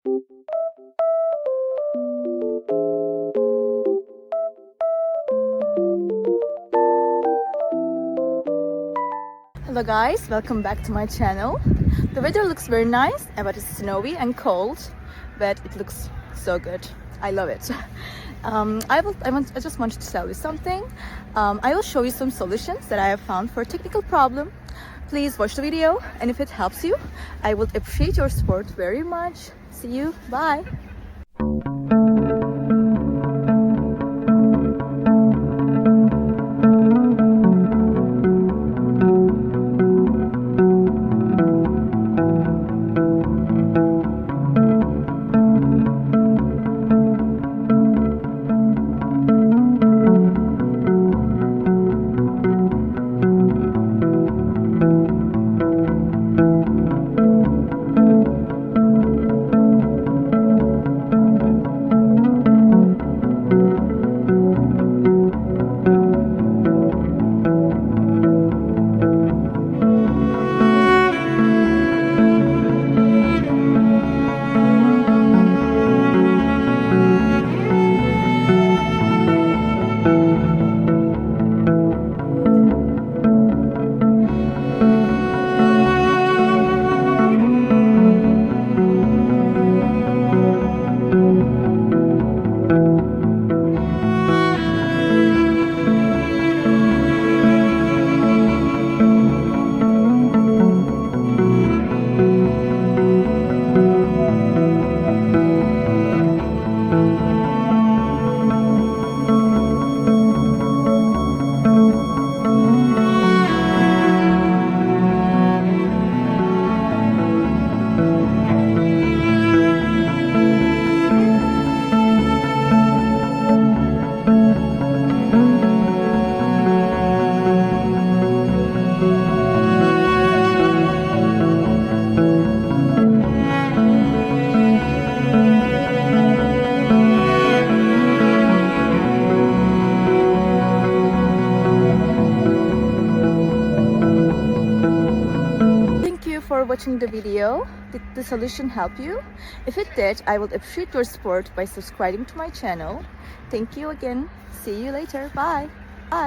Hello guys, welcome back to my channel. The weather looks very nice, but it's snowy and cold, but it looks so good. I love it. I just wanted to tell you something. I will show you some solutions that I have found for a technical problem. Please watch the video, and if it helps you, I would appreciate your support very much. See you, bye. For watching the video. Did the solution help you? If it did, I would appreciate your support by subscribing to my channel. Thank you again. See you later. Bye. Bye.